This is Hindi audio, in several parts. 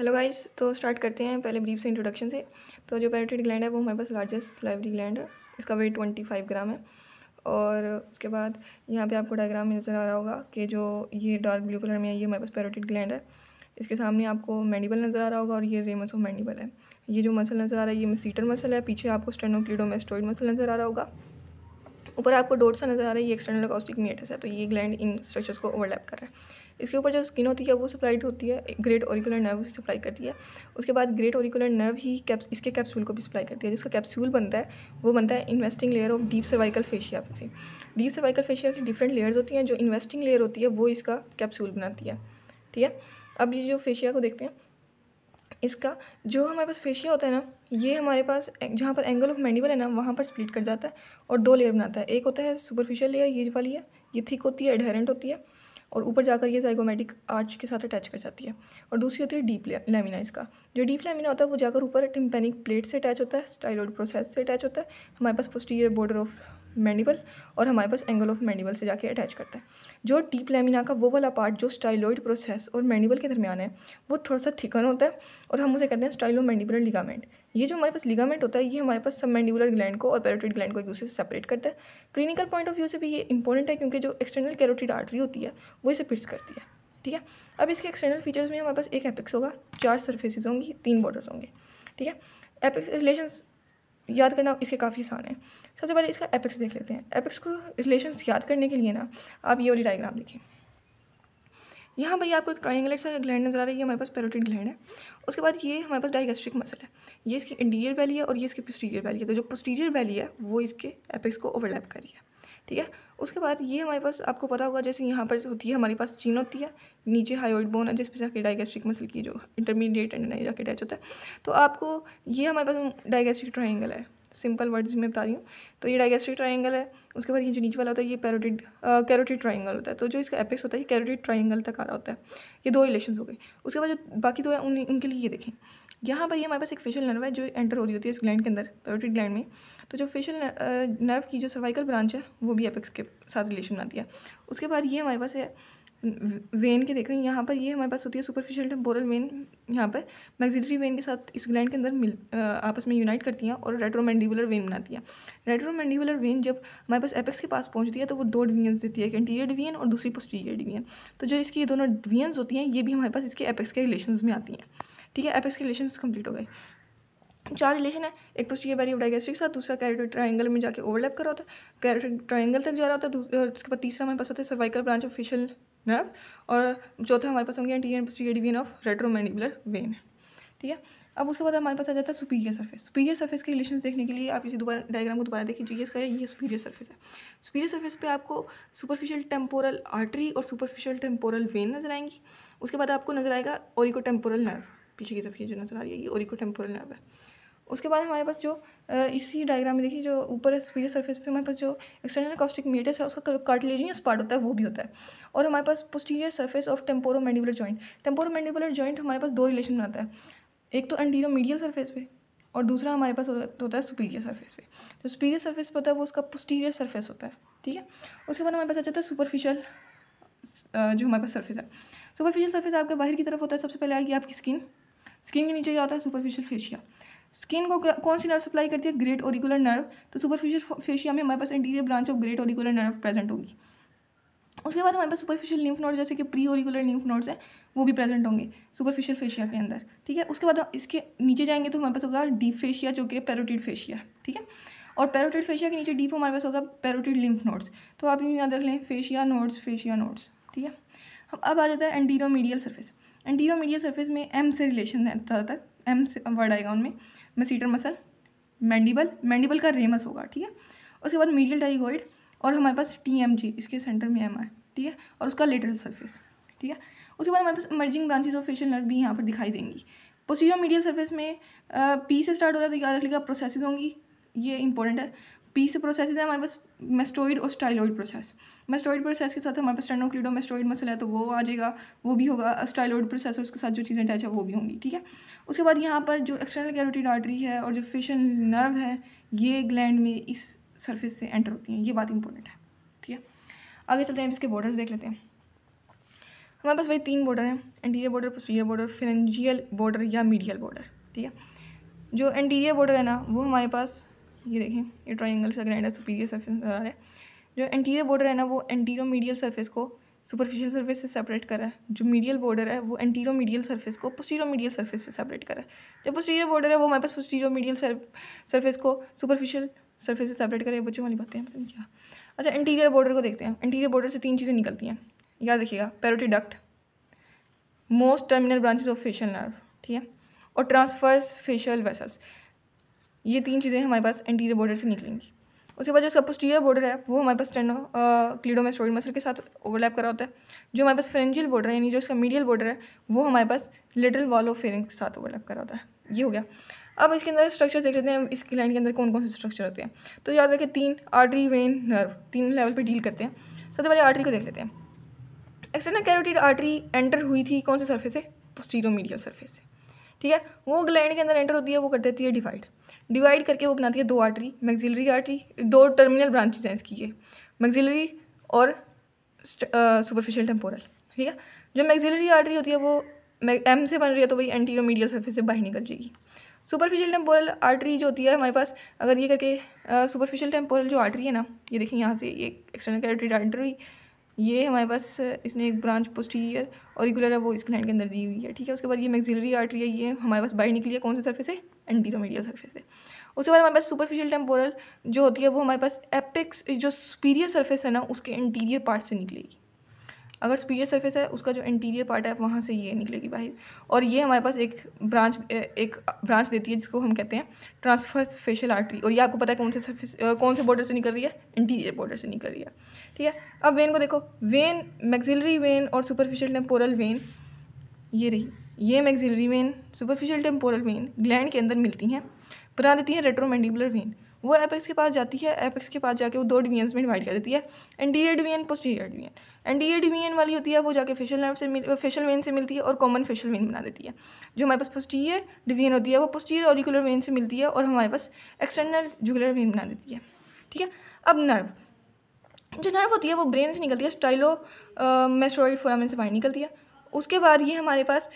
हेलो गाइस, तो स्टार्ट करते हैं पहले ब्रीफ से इंट्रोडक्शन से। तो जो पैरोटिड ग्लैंड है वो हमारे पास लार्जेस्ट सलाइवरी ग्लैंड है। इसका वेट 25 ग्राम है। और उसके बाद यहाँ पे आपको डायग्राम में नज़र आ रहा होगा कि जो ये डार्क ब्लू कलर में है ये हमारे पास पैरोटिड ग्लैंड है। इसके सामने आपको मैंडिबल नज़र आ रहा होगा और ये रेमस ऑफ मैंडिबल है। ये जो मसल नज़र आ रहा है ये मसीटर मसल है। पीछे आपको स्टेनोक्लीडोमास्टोइड मसल नज़र आ रहा होगा। ऊपर आपको डोर्सा नज़र आ रहा है, ये एक्सटर्नल अकॉस्टिक मेटस है। तो ये ग्लैंड इन स्ट्रक्चर्स को ओवरलैप कर रहा है। इसके ऊपर जो स्किन होती है वो सप्लाइड होती है, ग्रेट ऑरिकुलर नर्व उसे सप्लाई करती है। उसके बाद ग्रेट ऑरिकुलर नर्व ही इसके कैप्सूल को भी सप्लाई करती है। जिसका कैप्सूल बनता है वो बनता है investing layer of deep cervical fascia से। डीप सर्वाइकल फेशिया की डिफरेंट लेयर्स होती हैं। जो इन्वेस्टिंग लेयर होती है वो इसका कैप्सूल बनाती है। ठीक है, अब ये जो फेशिया को देखते हैं, इसका जो हमारे पास फेशिया होता है ना, ये हमारे पास जहाँ पर एंगल ऑफ मैंडिबल है ना वहाँ पर स्प्लिट कर जाता है और दो लेयर बनाता है। एक होता है सुपरफिशियल लेयर, ये वाली है, ये थिक होती है, एडहेरेंट होती है और ऊपर जाकर ये ज़ाइगोमेटिक आर्च के साथ अटैच कर जाती है। और दूसरी होती है डीप लैमिना। इसका जो डीप लैमिना होता है वो जाकर ऊपर टिम्पेनिक प्लेट से अटैच होता है, स्टाइलॉइड प्रोसेस से अटैच होता है हमारे पास पोस्टीरियर बॉर्डर ऑफ मैंडिबल, और हमारे पास एंगल ऑफ मैंडिबल से जाके अटैच करता है। जो डीप लैमिना का वो वाला पार्ट जो स्टाइलॉइड प्रोसेस और मैंडिबल के दरमियान है वो थोड़ा सा थिकन होता है और हम उसे कहते हैं स्टाइलोमैंडिबुलर लिगामेंट। ये जो हमारे पास लिगामेंट होता है ये हमारे पास सबमैंडिबुलर ग्लैंड को और पैरोटिड ग्लैंड को एक दूसरे से सेपरेट करता है। क्लिनिकल पॉइंट ऑफ व्यू से भी ये इंपॉर्टेंट है क्योंकि जो एक्सटर्नल कैरोटिड आर्टरी होती है वो इसे फिक्स करती है। ठीक है, अब इसके एक्सटर्नल फीचर्स में हमारे पास एक एपेक्स होगा, 4 सरफेसेस होंगी, 3 बॉर्डर्स होंगे। ठीक है, एपेक्स रिलेशंस याद करना इसके काफ़ी आसान है। सबसे पहले इसका एपेक्स देख लेते हैं। एपेक्स को रिलेशंस याद करने के लिए ना आप ये वाली डायग्राम देखिए। यहाँ पर ये आपको एक ट्रायंगुलर सा ग्लैंड नजर आ रही है, हमारे पास पैरोटिड ग्लैंड है। उसके बाद ये हमारे पास डाइगैस्ट्रिक मसल है, ये इसकी इंटीरियर वैली है और ये इसकी पोस्टीरियर वैली है। तो जो पोस्टीरियर वैली है वो इसके एपेक्स को ओवरलैप कर रही है। ठीक है, उसके बाद ये हमारे पास आपको पता होगा जैसे यहाँ पर होती है हमारे पास चीन होती है, नीचे हायोइड बोन है जिस पर जाके डाइगैस्ट्रिक मसल की जो इंटरमीडिएट एंड जाके अटैच होता है। तो आपको ये हमारे पास डाइगैस्ट्रिक ट्रायंगल है, सिंपल वर्ड्स में बता रही हूँ। तो ये डाइगैस्ट्रिक ट्रायंगल है। उसके बाद ये जो नीचे वाला होता है ये कैरोटिड ट्रायंगल होता है। तो जो इसका एपेक्स होता है ये कैरोटिड ट्रायंगल तक आ रहा होता है। ये दो रिलेशंस हो गए। उसके बाद जो बाकी दो है उनके लिए ये देखें, यहाँ पर ये हमारे पास एक फेशियल नर्व है जो एंटर हो रही होती है इस ग्लैंड के अंदर, पैरोटिड ग्लैंड में। तो जो फेशियल नर्व की जो सर्वाइकल ब्रांच है वो भी एपेक्स के साथ रिलेशन बनाती है। उसके बाद ये हमारे पास है वेन के देखें, यहाँ पर ये हमारे पास होती है सुपरफिशियल टेम्पोरल वेन, यहाँ पर मैक्सिलरी वेन के साथ इस ग्लैंड के अंदर आपस में यूनाइट करती हैं और रेट्रोमैंडिबुलर वेन बनाती है। रेट्रोमैंडिबुलर वेन जब हमारे पास एपेक्स के पास पहुँचती है तो वो दो डिवीजन्स देती है, एक इंटीरियर डिवीजन और दूसरी पोस्टीरियर डिवीजन। तो जो इसकी ये दोनों डिवीजन्स होती हैं ये भी हमारे पास इसके एपेक्स के रिलेशंस में आती हैं। ठीक है, एपेक्स के रिलेशंस कंप्लीट हो गए। 4 रिलेशन है, एक पोस्टीरियर वैली ऑफ डाइगैस्ट्रिक साथ, दूसरा कैरोटिड ट्रायंगल में जाके ओवरलैप कर रहा होता है, कैरोटिड ट्रायंगल तक जा रहा होता है। और उसके बाद तीसरा हमारे पास होता है cervical branch of facial nerve, और चौथा हमारे पास होंगे anterior posterior division of retromandibular vein. ठीक है, अब उसके बाद हमारे पास आ जाता है सुपीरियर सर्फेस। सुपीरियर सर्फेस के रिलेशन देखने के लिए आप इसे दोबारा डायग्राम को दोबारा देखिए। जो इसका है ये सुपीरियर सर्फेस है। सुपीरियर सर्फेस पे आपको सुपरफिशियल टेम्पोरल आर्टरी और सुपरफिशियल टेम्पोरल वेन नजर आएंगी। उसके बाद आपको नजर आएगा ओरिको टेम्पोरल नर्व, पीछे की तरफ ये जो नजर आ रही है ये ओरिको टेम्पोरल नर्व है। उसके बाद हमारे पास जो इसी डायग्राम में देखिए जो ऊपर है सुपीरियर सर्फेस पे हमारे पास जो एक्सटर्नल अकॉस्टिक मेटस है उसका कार्टिलेजियस पार्ट होता है वो भी होता है। और हमारे पास posterior surface of temporomandibular joint, temporomandibular joint हमारे पास दो रिलेशन बनाता है, एक तो एंटीरोमीडियल सर्फेस पे और दूसरा हमारे पास होता है सुपीरियर सर्फेस पे। जो सुपीरियर सर्फेस पे होता है वो उसका पोस्टीरियर सर्फेस होता है। ठीक है, उसके बाद हमारे पास आ जाता है सुपरफिशियल जो हमारे पास सर्फेस है। सुपरफिशियल सर्फेस आपके बाहर की तरफ होता है। सबसे पहले आएगी आपकी स्किन, स्किन के नीचे क्या होता है सुपरफिशियल फेशिया। स्किन को कौन सी नर्व सप्लाई करती है, ग्रेट ऑरिकुलर नर्व। तो सुपरफिशियल फेशिया में हमारे पास interior branch of great auricular nerve present होगी। उसके बाद हमारे पास सुपरफिशियल लिम्फ नोड जैसे कि प्री ऑरिकुलर लिम्फ नोड्स हैं वो भी प्रेजेंट होंगे सुपरफिशियल फेशिया के अंदर। ठीक है, उसके बाद इसके नीचे जाएंगे तो हमारे पास होगा डीप फेशिया जो कि पैरोटिड फेशिया। ठीक है, और पैरोटिड फेशिया के नीचे डीप हमारे पास होगा पैरोटिड लिम्फ नोड्स। तो आप याद रख लें फेशिया नोड्स, फेशिया नोड्स। ठीक है, अब आ जाता है एंटीरोमीडियल सर्फेस। एंटीरोमीडियल सर्फेस में एम से रिलेशन है ज़्यादातर, एम से वर्ड आएगा उनमें, मसीटर मसल, मैंडिबल का रेमस होगा। ठीक है, उसके बाद मीडियल टाइगोइड और हमारे पास TMG इसके सेंटर में एम है। ठीक है, और उसका लेटरल सर्फेस। ठीक है, उसके बाद हमारे पास emerging branches of facial nerve भी यहाँ पर दिखाई देंगी। पोस्टीरियर मीडियल सर्फेस में P से स्टार्ट हो रहा है तो याद रखिएगा प्रोसेसेस होंगी, ये इंपॉर्टेंट है। P से प्रोसेसेस है हमारे पास मेस्टोइड और स्टाइलॉइड प्रोसेस। मेस्टोइड प्रोसेस के साथ हमारे पास स्टेनोक्लीडोमास्टोइड मसल है तो वो आ जाएगा, वो भी होगा। स्टाइलॉइड प्रोसेस और उसके साथ जो चीज़ें अटैच है वो भी होंगी। ठीक है, उसके बाद यहाँ पर जो एक्सटर्नल कैरोटिड आर्टरी है और जो फेशियल नर्व है ये ग्लैंड में इस सर्फेस से एंटर होती हैं, ये बात इंपॉर्टेंट है। ठीक है, आगे चलते हैं, इसके बॉर्डर्स देख लेते हैं। हमारे पास भाई 3 बॉर्डर हैं, anterior border, posterior border, pharyngeal border या मीडियल बॉर्डर। ठीक है, जो एंटीरियर बॉर्डर है ना वो हमारे पास, ये देखें ये ट्राइंगल सा ग्राइंड है, सुपीरियर सरफेस नजर आ रहा है। जो एंटीरियर बॉर्डर है ना वो एंटीरो मीडियल सरफेस को सुपरफिशियल सरफेस से सेपरेट कर रहा है। जो मीडियल बॉर्डर है वो एंटीरो मीडियल सरफेस को पोस्टीरियर मीडियल सरफेस से सेपरेट कर रहा है। जो पोस्टीरियर बॉर्डर है वो हमारे पास पोस्टीरियर मीडियल सरफेस को सुपरफिशियल सरफेस से सेपरेट करे। बच्चों वाली बातें हैं, पता नहीं क्या। अच्छा, इंटीरियर बॉर्डर को देखते हैं। इंटीरियर बॉर्डर से 3 चीज़ें निकलती हैं, याद रखिएगा, parotid duct, most terminal branches of facial nerve, ठीक है, और ट्रांसफर्स फेशियल वेसल्स। ये 3 चीज़ें हमारे पास एंटीरियर बॉर्डर से निकलेंगी। उसके बाद जो इसका पोस्टीरियर बॉर्डर है वो हमारे पास क्लीडोमास्टोइड मसल के साथ ओवरलैप करा होता है। जो हमारे पास फेरेंजियल बॉर्डर है, यानी जो इसका मीडियल बॉर्डर है, वो हमारे पास लेटरल वॉल ऑफ फेरिंग के साथ ओवरलैप करा होता है। ये हो गया। अब इसके अंदर स्ट्रक्चर देख लेते हैं, इस ग्लैंड के अंदर कौन कौन से स्ट्रक्चर होते हैं। तो याद रखें 3 आर्टरी, वेन, नर्व, 3 लेवल पर डील करते हैं। सबसे पहले आर्टरी को देख लेते हैं। एक्सटर्नल कैरोटिड आर्टरी एंटर हुई थी कौन से सरफेस से? पोस्टीरियर मीडियल सरफेस से। ठीक है, वो ग्लैंड के अंदर एंटर होती है, वो कर देती है डिवाइड करके वो बनाती है 2 artery, maxillary artery, 2 terminal branches हैं इसकी, ये मैक्सिलरी और सुपरफिशियल टेम्पोरल। ठीक है, जो मैक्सिलरी आर्टरी होती है वो एम से बन रही है तो वही एंटीरियर मीडियल सरफेस से बाहर निकल जाएगी। सुपरफिशियल टेम्पोरल आर्टरी जो होती है हमारे पास, अगर ये करके सुपरफिशियल टेम्पोरल जो आर्टरी है ना, ये देखिए यहाँ से ये एक्सटर्नल कैरोटिड आर्टरी, ये हमारे पास इसने एक ब्रांच पोस्टीरियर ऑरिकुलर है वो इस ग्लैंड के अंदर दी हुई है। ठीक है, उसके बाद ये मैक्सिलरी आर्टरी है, ये हमारे पास बाहर निकली है कौन से सरफेस से? एंटीरियर मीडियल सरफेस से। उसके बाद हमारे पास सुपरफिशियल टेम्पोरल जो होती है वो हमारे पास एपेक्स, जो सुपीरियर सरफेस है ना उसके इंटीरियर पार्ट से निकलेगी। अगर सुपीरियर सरफेस है उसका जो इंटीरियर पार्ट है वहाँ से ये निकलेगी बाहर, और ये हमारे पास एक ब्रांच देती है जिसको हम कहते हैं ट्रांसफर्स फेशियल आर्टरी। और ये आपको पता है कौन से सरफेस कौन से बॉर्डर से निकल रही है? इंटीरियर बॉर्डर से निकल रही है। ठीक है, अब वेन को देखो, वेन, मैक्सिलरी वेन और सुपरफिशियल टेम्पोरल वेन, ये रही, ये maxillary when, superficial temporal when gland के अंदर मिलती हैं, बना देती है रेट्रोमैंडिबुलर वेन। वो एपेक्स के पास जाती है, एपेक्स के पास जाके वो 2 डिवीजन्स में डिवाइड कर देती है, anterior division, posterior division. Anterior division वाली होती है वो जाके फेशियल नर्व से फेशियल वेन से मिलती है और कॉमन फेशियल वेन बना देती है। जो हमारे पास पोस्टीरियर डिवीजन होती है वो पोस्टीरियर ऑरिकुलर वेन से मिलती है और हमारे पास एक्सटर्नल जुगुलर वेन बना देती है। ठीक है, अब नर्व, जो नर्व होती है वो ब्रेन से निकलती है, स्टाइलो मेस्टोइड फोरामेन से बाहर निकलती है। उसके बाद ये हमारे पास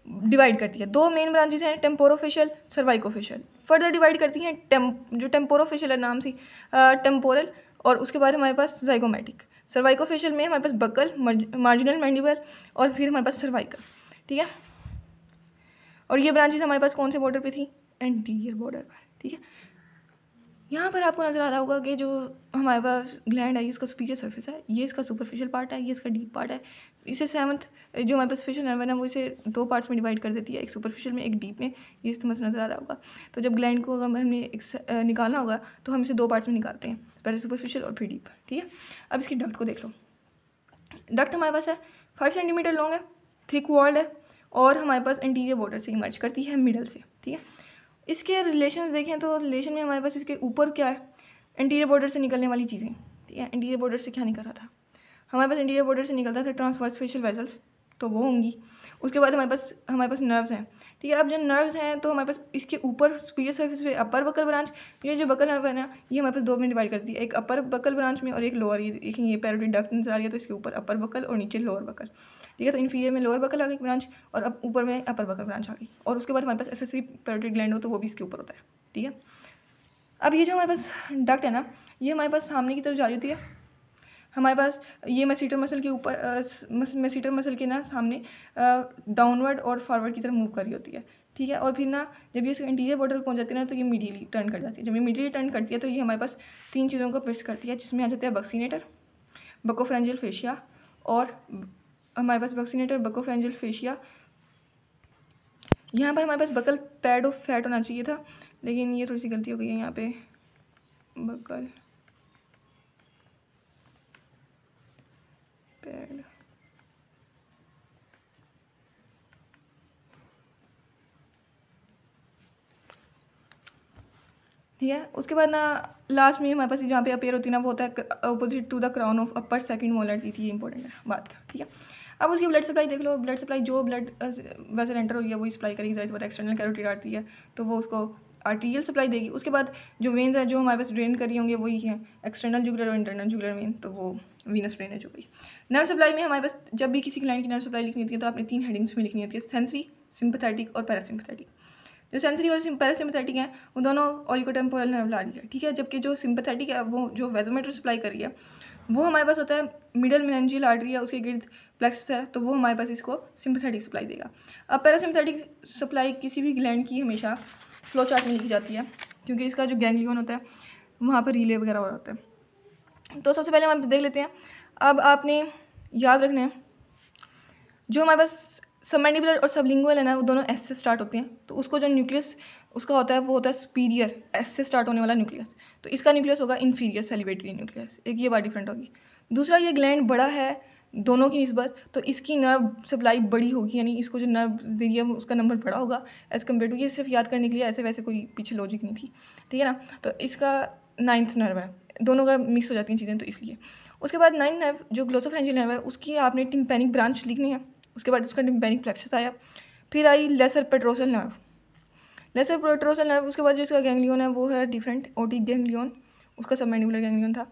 डिवाइड करती है, 2 मेन ब्रांचेस हैं, टेम्पोरोफेशियल, सर्वाइकोफेशियल। फर्दर डिवाइड करती हैं जो टेम्पोरोफेशियल है नाम से टेम्पोरल, और उसके बाद हमारे पास जाइगोमैटिक। सर्वाइकोफेशियल में हमारे पास बकल, मार्जिनल मैंडिबल और फिर हमारे पास सर्वाइकल। ठीक है, और ये ब्रांचेस हमारे पास कौन से बॉर्डर पे थी? एंटीरियर बॉर्डर पर। ठीक है, यहाँ पर आपको नज़र आ रहा होगा कि जो हमारे पास ग्लैंड है ये इसका सुपीरियर सरफेस है, ये इसका सुपरफिशियल पार्ट है, ये इसका डीप पार्ट है। इसे 7th जो हमारे पास फेशियल नर्व है वो इसे 2 पार्ट्स में डिवाइड कर देती है, एक सुपरफिशियल में एक डीप में। ये समझ नज़र आ रहा होगा। तो जब ग्लैंड को अगर हमने निकालना होगा तो हम इसे 2 पार्ट्स में निकालते हैं, पहले सुपरफिशियल और फिर डीप। ठीक है, अब इसकी डक्ट को देख लो। डक्ट हमारे पास है 5 सेंटीमीटर लॉन्ग है, थिक वॉल्ड है, और हमारे पास इंटीरियर बॉर्डर से इमर्ज करती है मिडल से। ठीक है, इसके रिलेशंस देखें तो रिलेशन में हमारे पास इसके ऊपर क्या है? इंटीरियर बॉर्डर से निकलने वाली चीज़ें। ठीक है, इंटीरियर बॉर्डर से क्या निकल रहा था? हमारे पास इंटीरियर बॉर्डर से निकलता था ट्रांसवर्स फेशियल वेसल्स, तो वो होंगी। उसके बाद हमारे पास नर्व्स हैं। ठीक है, अब जब नर्व्स हैं तो हमारे पास इसके ऊपर सुपीरियर सरफेस पे अपर बकल ब्रांच, ये जो बकल नर्व है ना ये हमारे पास 2 में डिवाइड करती है, एक अपर बकल ब्रांच में और एक लोअर। ये पैरोटिड डक्ट नजर आ रही है तो इसके ऊपर अपर बकल और नीचे लोअर बकल। ठीक है, तो इन्फीरियर में लोअर बकल आ गई ब्रांच और अब ऊपर में अपर बकल ब्रांच आ गई, और उसके बाद हमारे पास एसेसरी पैरोटिड ग्लैंड हो तो वो भी इसके ऊपर होता है। ठीक है, अब ये जो हमारे पास डक्ट है ना ये हमारे पास सामने की तरफ जा रही होती है। हमारे पास ये मेसीटर मसल के ऊपर मेसीटर मसल के ना सामने डाउनवर्ड और फॉरवर्ड की तरफ मूव कर रही होती है। ठीक है, और फिर ना जब ये इसके इंटीरियर बॉर्डर पर पहुंच जाती है ना तो ये मीडियली टर्न कर जाती है। जब ये मीडियली टर्न करती है तो ये हमारे पास 3 चीज़ों को प्रेस करती है, जिसमें आ जाता है बक्सीनेटर, बकोफ्रेंजियल फेशिया, और हमारे पास बक्सीनेटर, बकोफ्रेंजियल फेशिया। यहाँ पर हमारे पास बकल पैड ऑफ फैट होना चाहिए था, लेकिन ये थोड़ी सी गलती हो गई है यहाँ पे, बकल पैड। ठीक है, उसके बाद ना लास्ट में हमारे पास जहाँ पे अपेयर होती है ना वो होता है opposite to the crown of upper second molar थी, इंपॉर्टेंट है बात। ठीक है, अब उसकी ब्लड सप्लाई देख लो। ब्लड सप्लाई जो ब्लड वेसल एंटर हो गया वही सप्लाई करेगी, जैसे पता एक्सटर्नल कैरोटिड आर्टरी है तो वो उसको आर्टीरियल सप्लाई देगी। उसके बाद जो वेन्स हैं जो हमारे पास ड्रेन कर रही होंगे वही हैं एक्सटर्नल जुगुलर और इंटरनल जुगुलर वेन, तो वो वीनस ड्रेनेज हो गई। नर्व सप्लाई में हमारे पास जब भी किसी क्लाइंट की नर्व सप्लाई लिखनी होती है तो आपने 3 हेडिंग्स में लिखनी होती है, सेंसरी, सिंपैथेटिक और पैरासिम्पैथेटिक। जो सेंसरी और पैरासिम्पैथेटिक हैं वो दोनों ऑरिकोटेम्पोरल नर्व ला रही है, ठीक है। जबकि जो सिंपैथेटिक है वो जो वेजोमीटर सप्लाई कर रही है वो हमारे पास होता है मिडल मेनिंजियल आर्टरी है, उसके गिर्द प्लेक्सस है, तो वो हमारे पास इसको सिंपैथेटिक सप्लाई देगा। अब पैरासिम्पैथेटिक सप्लाई किसी भी ग्लैंड की हमेशा फ्लो चार्ट में लिखी जाती है, क्योंकि इसका जो गैंग्लियन होता है वहाँ पर रिले वगैरह हो जाता है। तो सबसे पहले हम देख लेते हैं। अब आपने याद रखना है जो हमारे पास सबमैंडिबुलर और सबलिंगुअल है ना वो दोनों एस से स्टार्ट होते हैं, तो उसको जो न्यूक्लियस उसका होता है वो होता है सुपीरियर एस से स्टार्ट होने वाला न्यूक्लियस, तो इसका न्यूक्लियस होगा इन्फीरियर सैलिवेटरी न्यूक्लियस। एक ये बात डिफरेंट होगी। दूसरा, ये ग्लैंड बड़ा है दोनों की निस्बत, तो इसकी नर्व सप्लाई बड़ी होगी, यानी इसको जो नर्व दे रही है उसका नंबर बड़ा होगा एज़ कम्पेयर टू, ये सिर्फ याद करने के लिए, ऐसे वैसे कोई पीछे लॉजिक नहीं थी, ठीक है ना। तो इसका 9th नर्व है, दोनों का मिक्स हो जाती हैं चीज़ें, तो इसलिए। उसके बाद 9th नर्व जो ग्लोसोफेरेंजियल नर्व है उसकी आपने टिम्पैनिक ब्रांच लिखनी है, उसके बाद उसका टिम्पैनिक प्लेक्सस आया, फिर आई lesser petrosal nerve. Lesser petrosal nerve उसके बाद जो इसका गैंग्लियन है वो है डिफरेंट, ओटिक गैंग्लियन, उसका सबमैंडिबुलर गैंग्लियन था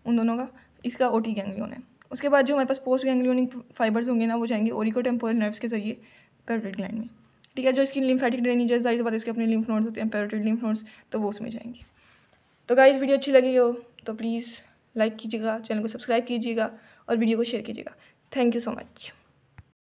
उन दोनों का, इसका ओटिक गैंग्लियन है। उसके बाद जो हमारे पास पोस्ट गैंग्लियोनिक फाइबर्स होंगे ना वो जाएंगे ओरिकोटेम्पोरल नर्व्स के जरिए पैरोटिड ग्लैंड में, ठीक है। जो इसकी लिम्फेटिक ड्रेनेज है, जाहिर सी बात है इसके अपने लिम्फ नोड्स होते हैं पैरोटिड लिम्फ नोड्स, तो वो उसमें जाएंगे। तो गाइस वीडियो अच्छी लगी हो तो प्लीज़ लाइक कीजिएगा, चैनल को सब्सक्राइब कीजिएगा और वीडियो को शेयर कीजिएगा। Thank you so much.